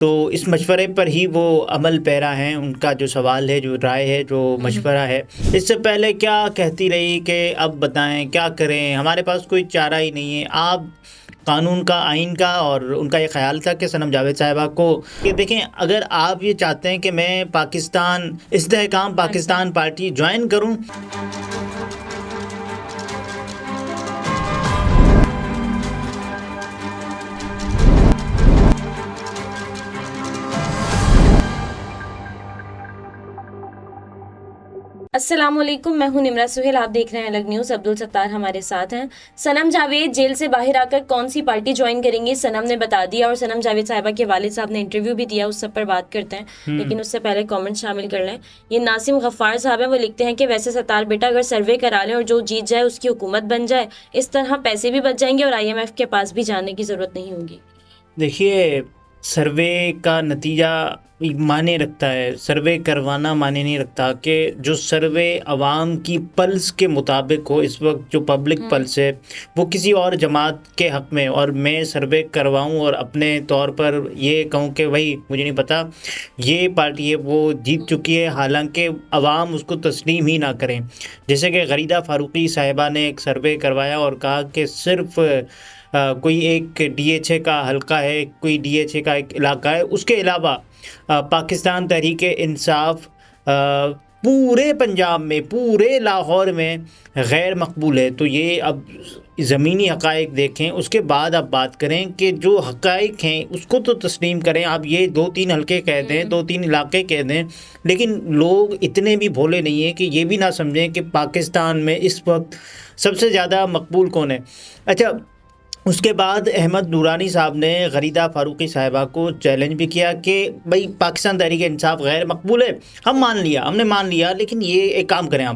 تو اس مشورے پر ہی وہ عمل پیرا ہیں. ان کا جو سوال ہے، جو رائے ہے، جو مشورہ ہے. اس سے پہلے کیا کہتی رہی کہ اب بتائیں کیا کریں، ہمارے پاس کوئی چارہ ہی نہیں ہے. آپ قانون کا، آئین کا، اور ان کا یہ خیال تھا کہ صنم جاوید صاحبہ کو کہ دیکھیں، اگر آپ یہ چاہتے ہیں کہ میں پاکستان استحکام پاکستان پارٹی جوائن کروں، السلام علیکم، میں ہوں نمرہ سہیل، آپ دیکھ رہے ہیں الگ نیوز. عبدالستار ہمارے ساتھ ہیں. صنم جاوید جیل سے باہر آ کر کون سی پارٹی جوائن کریں گی، صنم نے بتا دیا، اور صنم جاوید صاحبہ کے والد صاحب نے انٹرویو بھی دیا، اس سب پر بات کرتے ہیں. لیکن اس سے پہلے کامنٹ شامل کر لیں. یہ ناصم غفار صاحب ہیں، وہ لکھتے ہیں کہ ویسے ستار بیٹا اگر سروے کرا لیں اور جو جیت جائے اس کی حکومت بن جائے، اس طرح پیسے بھی بچ جائیں گے اور IMF کے پاس بھی جانے کی ضرورت نہیں ہوگی. دیکھیے، سروے کا نتیجہ معنی رکھتا ہے، سروے کروانا معنی نہیں رکھتا. کہ جو سروے عوام کی پلس کے مطابق ہو، اس وقت جو پبلک پلس ہے وہ کسی اور جماعت کے حق میں، اور میں سروے کرواؤں اور اپنے طور پر یہ کہوں کہ بھائی مجھے نہیں پتا یہ پارٹی ہے وہ جیت چکی ہے، حالانکہ عوام اس کو تسلیم ہی نہ کریں. جیسے کہ غریدہ فاروقی صاحبہ نے ایک سروے کروایا اور کہا کہ صرف کوئی ایک DHA کا حلقہ ہے، کوئی DHA کا ایک علاقہ ہے، اس کے علاوہ پاکستان تحریک انصاف پورے پنجاب میں، پورے لاہور میں غیر مقبول ہے. تو یہ اب زمینی حقائق دیکھیں، اس کے بعد آپ بات کریں کہ جو حقائق ہیں اس کو تو تسلیم کریں. آپ یہ 2-3 حلقے کہہ دیں، 2-3 علاقے کہہ دیں، لیکن لوگ اتنے بھی بھولے نہیں ہیں کہ یہ بھی نہ سمجھیں کہ پاکستان میں اس وقت سب سے زیادہ مقبول کون ہے. اچھا، اس کے بعد احمد نورانی صاحب نے غریدہ فاروقی صاحبہ کو چیلنج بھی کیا کہ بھائی پاکستان تحریک انصاف غیر مقبول ہے، ہم نے مان لیا، لیکن یہ ایک کام کریں،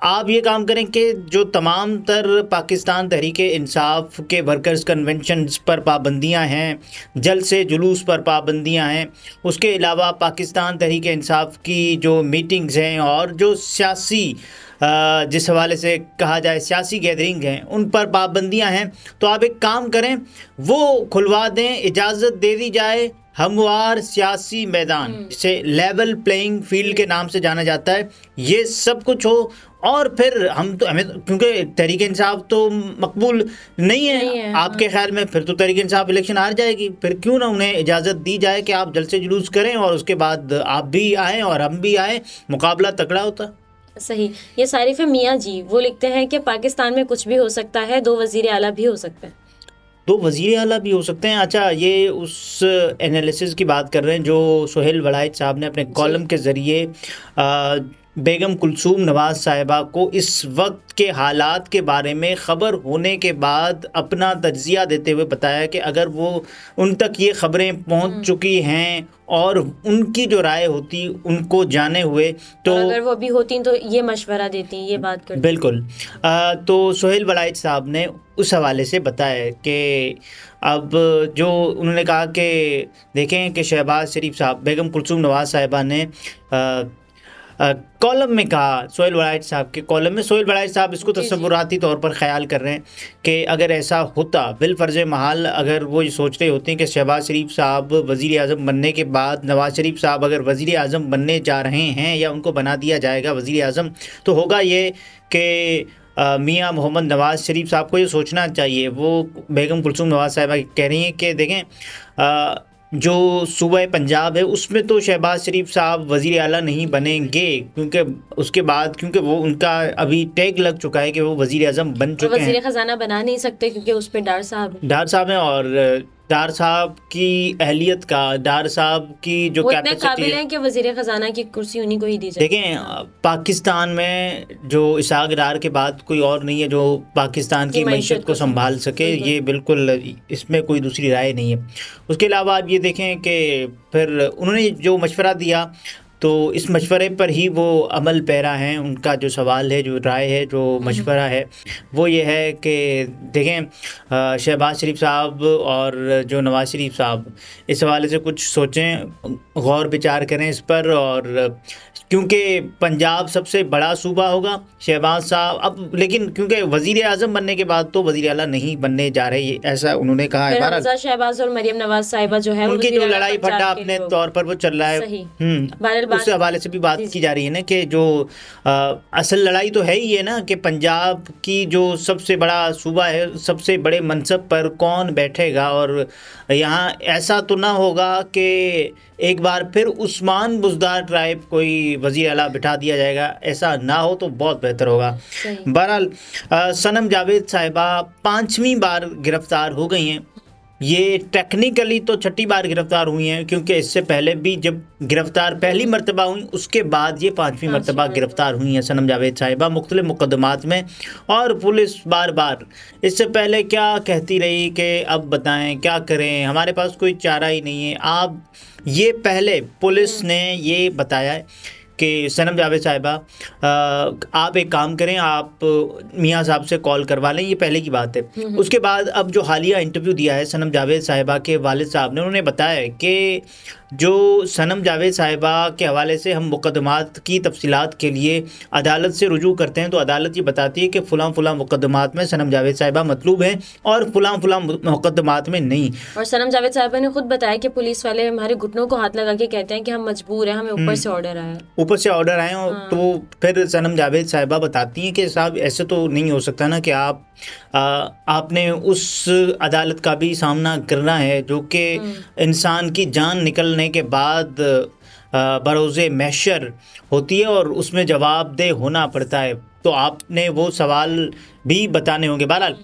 آپ یہ کام کریں کہ جو تمام تر پاکستان تحریک انصاف کے ورکرز کنونشنز پر پابندیاں ہیں، جلسے جلوس پر پابندیاں ہیں، اس کے علاوہ پاکستان تحریک انصاف کی جو میٹنگز ہیں اور جو سیاسی جس حوالے سے کہا جائے سیاسی گیدرنگ ہیں ان پر پابندیاں ہیں، تو آپ ایک کام کریں، وہ کھلوا دیں، اجازت دے دی جائے. ہموار سیاسی میدان، جسے لیول پلینگ فیلڈ کے نام سے جانا جاتا ہے، یہ سب کچھ ہو. اور پھر ہمیں کیونکہ تحریک انصاف تو مقبول نہیں ہے آپ کے خیال میں، پھر تو تحریک انصاف الیکشن ہار جائے گی. پھر کیوں نہ انہیں اجازت دی جائے کہ آپ جلسے جلوس کریں اور اس کے بعد آپ بھی آئیں اور ہم بھی آئیں، مقابلہ تکڑا ہوتا. صحیح. یہ صارف میاں جی وہ لکھتے ہیں کہ پاکستان میں کچھ بھی ہو سکتا ہے، 2 وزیر اعلیٰ بھی ہو سکتے ہیں. 2 وزیر اعلیٰ بھی ہو سکتے ہیں. اچھا، یہ اس انالیسز کی بات کر رہے ہیں جو سہیل وڑائچ صاحب نے اپنے کالم کے ذریعے بیگم کلثوم نواز صاحبہ کو اس وقت کے حالات کے بارے میں خبر ہونے کے بعد اپنا تجزیہ دیتے ہوئے بتایا کہ اگر وہ ان تک یہ خبریں پہنچ چکی ہیں اور ان کی جو رائے ہوتی ان کو جانے ہوئے، تو اگر وہ بھی ہوتی تو یہ مشورہ دیتی، یہ بات کرتی. بالکل. تو سہیل وڑائچ صاحب نے اس حوالے سے بتایا کہ اب جو انہوں نے کہا کہ دیکھیں کہ شہباز شریف صاحب، بیگم کلثوم نواز صاحبہ نے کالم میں کہا، سہیل وڑائچ صاحب کے کالم میں، سہیل وڑائچ صاحب اس کو تصوراتی طور پر خیال کر رہے ہیں کہ اگر ایسا ہوتا بالفرض محال، اگر وہ یہ سوچ رہے ہوتے ہیں کہ شہباز شریف صاحب وزیر اعظم بننے کے بعد نواز شریف صاحب اگر وزیر اعظم بننے جا رہے ہیں یا ان کو بنا دیا جائے گا وزیر اعظم، تو ہوگا یہ کہ میاں محمد نواز شریف صاحب کو یہ سوچنا چاہیے. وہ بیگم کلثوم نواز صاحبہ کہہ رہی ہیں کہ دیکھیں جو صوبہ پنجاب ہے اس میں تو شہباز شریف صاحب وزیر اعلیٰ نہیں بنیں گے، کیونکہ اس کے بعد کیونکہ وہ ان کا ابھی ٹیگ لگ چکا ہے کہ وہ وزیر اعظم بن چکے ہیں. وزیر خزانہ بنا نہیں سکتے کیونکہ اس پہ ڈار صاحب ہیں، اور ڈار صاحب کی اہلیت کا، ڈار صاحب کی جو وہ اتنے قابل ہیں کہ وزیر خزانہ کی کرسی انہیں کو ہی دی جائے. دیکھیں، پاکستان میں جو اسحاق ڈار کے بعد کوئی اور نہیں ہے جو پاکستان کی معیشت کو سنبھال سکے، یہ بالکل اس میں کوئی دوسری رائے نہیں ہے. اس کے علاوہ آپ یہ دیکھیں کہ پھر انہوں نے جو مشورہ دیا تو اس مشورے پر ہی وہ عمل پیرا ہیں. ان کا جو سوال ہے، جو رائے ہے، جو مشورہ ہے وہ یہ ہے کہ دیکھیں شہباز شریف صاحب اور جو نواز شریف صاحب اس حوالے سے کچھ سوچیں، غور بچار کریں اس پر. اور کیونکہ پنجاب سب سے بڑا صوبہ ہوگا شہباز صاحب اب، لیکن کیونکہ وزیر اعظم بننے کے بعد تو وزیر اعلیٰ نہیں بننے جا رہے، یہ ایسا انہوں نے کہا ہے. پھر حمزہ شہباز اور مریم نواز صاحبہ جو ہے ان کی جو لڑائی پھٹا اپنے طور پر وہ چل رہا ہے، اس حوالے سے بھی بات کی جا رہی ہے نا کہ جو اصل لڑائی تو ہے ہی ہے نا کہ پنجاب کی جو سب سے بڑا صوبہ ہے، سب سے بڑے منصب پر کون بیٹھے گا. اور یہاں ایسا تو نہ ہوگا کہ ایک بار پھر عثمان بزدار ٹرائب کوئی وزیر اعلیٰ بٹھا دیا جائے گا، ایسا نہ ہو تو بہت بہتر ہوگا. بہرحال صنم جاوید صاحبہ 5ویں بار گرفتار ہو گئی ہیں. یہ ٹیکنیکلی تو 6ٹھی بار گرفتار ہوئی ہیں، کیونکہ اس سے پہلے بھی جب گرفتار پہلی مرتبہ ہوئی اس کے بعد یہ 5ویں مرتبہ گرفتار ہوئی ہیں صنم جاوید صاحبہ مختلف مقدمات میں. اور پولیس بار بار اس سے پہلے کیا کہتی رہی کہ اب بتائیں کیا کریں، ہمارے پاس کوئی چارہ ہی نہیں ہے. آپ یہ پہلے پولیس نے یہ بتایا ہے کہ صنم جاوید صاحبہ آپ ایک کام کریں، آپ میاں صاحب سے کال کروا لیں، یہ پہلے کی بات ہے. اس کے بعد اب جو حالیہ انٹرویو دیا ہے صنم جاوید صاحبہ کے والد صاحب نے، انہوں نے بتایا کہ جو صنم جاوید صاحبہ کے حوالے سے ہم مقدمات کی تفصیلات کے لیے عدالت سے رجوع کرتے ہیں تو عدالت یہ بتاتی ہے کہ فلاں فلاں مقدمات میں صنم جاوید صاحبہ مطلوب ہیں اور فلاں فلاں مقدمات میں نہیں. اور صنم جاوید صاحبہ نے خود بتایا کہ پولیس والے ہمارے گھٹنوں کو ہاتھ لگا کے کہتے ہیں کہ ہم مجبور ہیں، ہمیں اوپر سے آرڈر آئے ہیں. تو پھر صنم جاوید صاحبہ بتاتی ہیں کہ صاحب ایسے تو نہیں ہو سکتا نا کہ آپ نے اس عدالت کا بھی سامنا کرنا ہے جو کہ انسان کی جان نکلنے کے بعد بروز محشر ہوتی ہے اور اس میں جواب دہ ہونا پڑتا ہے. تو آپ نے وہ سوال بھی بتانے ہوں گے. بہرحال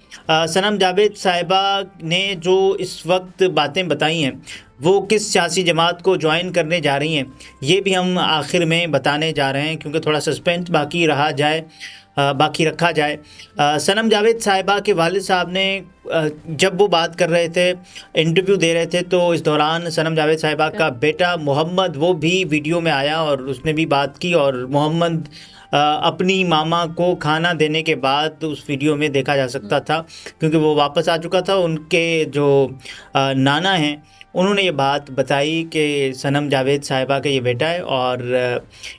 صنم جاوید صاحبہ نے جو اس وقت باتیں بتائی ہیں وہ کس سیاسی جماعت کو جوائن کرنے جا رہی ہیں یہ بھی ہم آخر میں بتانے جا رہے ہیں، کیونکہ تھوڑا سسپینس باقی رکھا جائے. صنم جاوید صاحبہ کے والد صاحب نے جب وہ بات کر رہے تھے، انٹرویو دے رہے تھے، تو اس دوران صنم جاوید صاحبہ کا بیٹا محمد وہ بھی ویڈیو میں آیا اور اس نے بھی بات کی. اور محمد اپنی ماما کو کھانا دینے کے بعد اس ویڈیو میں دیکھا جا سکتا تھا، کیونکہ وہ واپس آ چکا تھا. ان کے جو نانا ہیں انہوں نے یہ بات بتائی کہ صنم جاوید صاحبہ کا یہ بیٹا ہے اور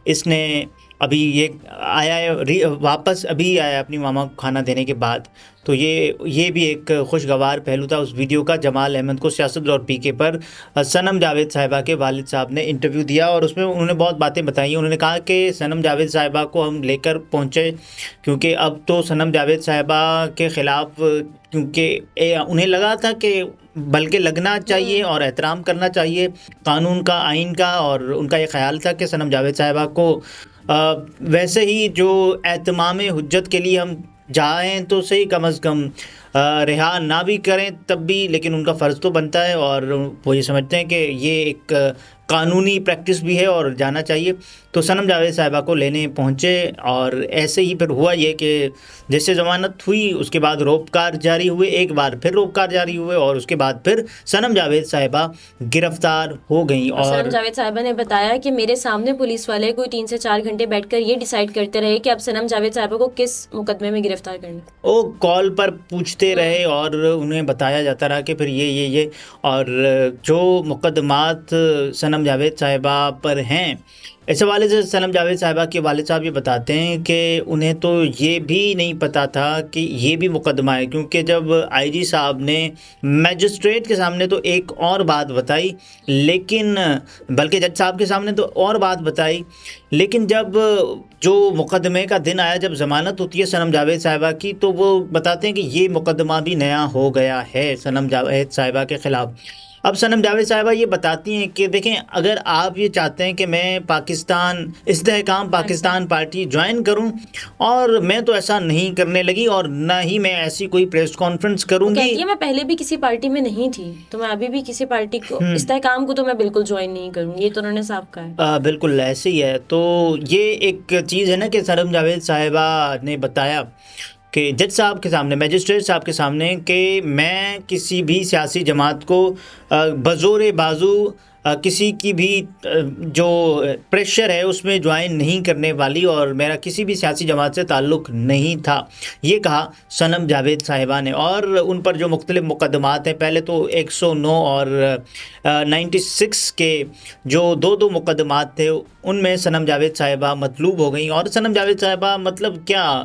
اس نے ابھی یہ آیا ہے، واپس ابھی آیا اپنی ماما کو کھانا دینے کے بعد. تو یہ بھی ایک خوشگوار پہلو تھا اس ویڈیو کا. جمال احمد کو سیاست اور پی کے پر صنم جاوید صاحبہ کے والد صاحب نے انٹرویو دیا اور اس میں انہوں نے بہت باتیں بتائی. انہوں نے کہا کہ صنم جاوید صاحبہ کو ہم لے کر پہنچے کیونکہ اب تو صنم جاوید صاحبہ کے خلاف، کیونکہ انہیں لگا تھا کہ بلکہ لگنا چاہیے اور احترام کرنا چاہیے قانون کا، آئین کا، اور ان کا یہ خیال تھا کہ صنم جاوید صاحبہ کو ویسے ہی جو اہتمام حجت کے لیے ہم جائیں تو صحیح، کم از کم رہا نہ بھی کریں تب بھی، لیکن ان کا فرض تو بنتا ہے اور وہ یہ سمجھتے ہیں کہ یہ ایک قانونی پریکٹس بھی ہے اور جانا چاہیے. تو صنم جاوید صاحبہ کو لینے پہنچے اور ایسے ہی پھر ہوا یہ کہ جیسے ضمانت ہوئی اس کے بعد روپکار جاری ہوئے، ایک بار پھر روپکار جاری ہوئے اور اس کے بعد پھر صنم جاوید صاحبہ گرفتار ہو گئیں. اور صنم جاوید صاحبہ نے بتایا کہ میرے سامنے پولیس والے کوئی 3 سے 4 گھنٹے بیٹھ کر یہ ڈیسائیڈ کرتے رہے کہ اب صنم جاوید صاحبہ کو کس مقدمے میں گرفتار کرنا. وہ کال پر پوچھتے رہے اور انہیں بتایا جاتا رہا کہ پھر یہ اور جو مقدمات صنم جاوید صاحبہ پر ہیں. اس حوالے سے صنم جاوید صاحبہ کے والد صاحب یہ بتاتے ہیں کہ انہیں تو یہ بھی نہیں پتہ تھا کہ یہ بھی مقدمہ ہے، کیونکہ جب آئی جی صاحب نے میجسٹریٹ کے سامنے تو ایک اور بات بتائی، لیکن بلکہ جج صاحب کے سامنے تو اور بات بتائی، لیکن جب جو مقدمے کا دن آیا، جب ضمانت ہوتی ہے صنم جاوید صاحبہ کی، تو وہ بتاتے ہیں کہ یہ مقدمہ بھی نیا ہو گیا ہے صنم جاوید صاحبہ کے خلاف. اب صنم جاوید صاحبہ یہ بتاتی ہیں کہ دیکھیں، اگر آپ یہ چاہتے ہیں کہ میں استحکام پاکستان پارٹی جوائن کروں، اور میں تو ایسا نہیں کرنے لگی اور نہ ہی میں ایسی کوئی پریس کانفرنس کروں گی. میں پہلے بھی کسی پارٹی میں نہیں تھی تو میں ابھی بھی کسی پارٹی کو استحکام کو تو میں بالکل جوائن نہیں کروں، یہ تو انہوں نے صاف کہا ہے. بالکل ایسے ہی ہے. تو یہ ایک چیز ہے نا کہ صنم جاوید صاحبہ نے بتایا کہ جج صاحب کے سامنے، میجسٹریٹ صاحب کے سامنے، کہ میں کسی بھی سیاسی جماعت کو بزور بازو کسی کی بھی جو پریشر ہے اس میں جوائن نہیں کرنے والی اور میرا کسی بھی سیاسی جماعت سے تعلق نہیں تھا، یہ کہا صنم جاوید صاحبہ نے۔ اور ان پر جو مختلف مقدمات ہیں، پہلے تو 109 اور 96 کے جو دو مقدمات تھے ان میں صنم جاوید صاحبہ مطلوب ہو گئیں۔ اور صنم جاوید صاحبہ مطلب کیا،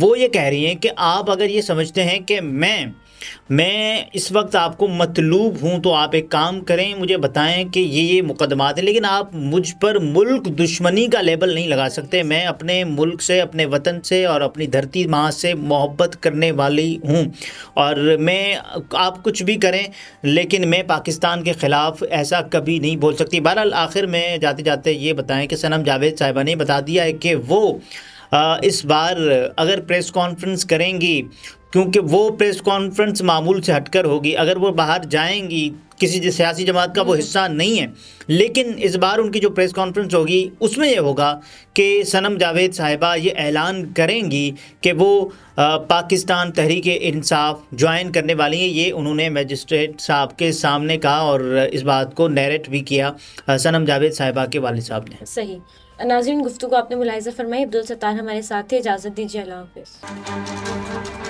وہ یہ کہہ رہی ہیں کہ آپ اگر یہ سمجھتے ہیں کہ میں اس وقت آپ کو مطلوب ہوں تو آپ ایک کام کریں، مجھے بتائیں کہ یہ مقدمات ہیں، لیکن آپ مجھ پر ملک دشمنی کا لیبل نہیں لگا سکتے۔ میں اپنے ملک سے، اپنے وطن سے اور اپنی دھرتی ماں سے محبت کرنے والی ہوں، اور میں آپ کچھ بھی کریں لیکن میں پاکستان کے خلاف ایسا کبھی نہیں بول سکتی۔ بہرحال آخر میں جاتے جاتے یہ بتائیں کہ صنم جاوید صاحبہ نے بتا دیا ہے کہ وہ اس بار اگر پریس کانفرنس کریں گی، کیونکہ وہ پریس کانفرنس معمول سے ہٹ کر ہوگی، اگر وہ باہر جائیں گی، کسی سیاسی جماعت کا وہ حصہ نہیں ہے، لیکن اس بار ان کی جو پریس کانفرنس ہوگی اس میں یہ ہوگا کہ صنم جاوید صاحبہ یہ اعلان کریں گی کہ وہ پاکستان تحریک انصاف جوائن کرنے والی ہیں۔ یہ انہوں نے میجسٹریٹ صاحب کے سامنے کہا اور اس بات کو نیریٹ بھی کیا صنم جاوید صاحبہ کے والد صاحب نے۔ صحیح ناظرین، گفتگو آپ نے ملاحظہ فرمائی۔ عبدالستار ہمارے ساتھ تھے، اجازت دیجیے، اللہ حافظ۔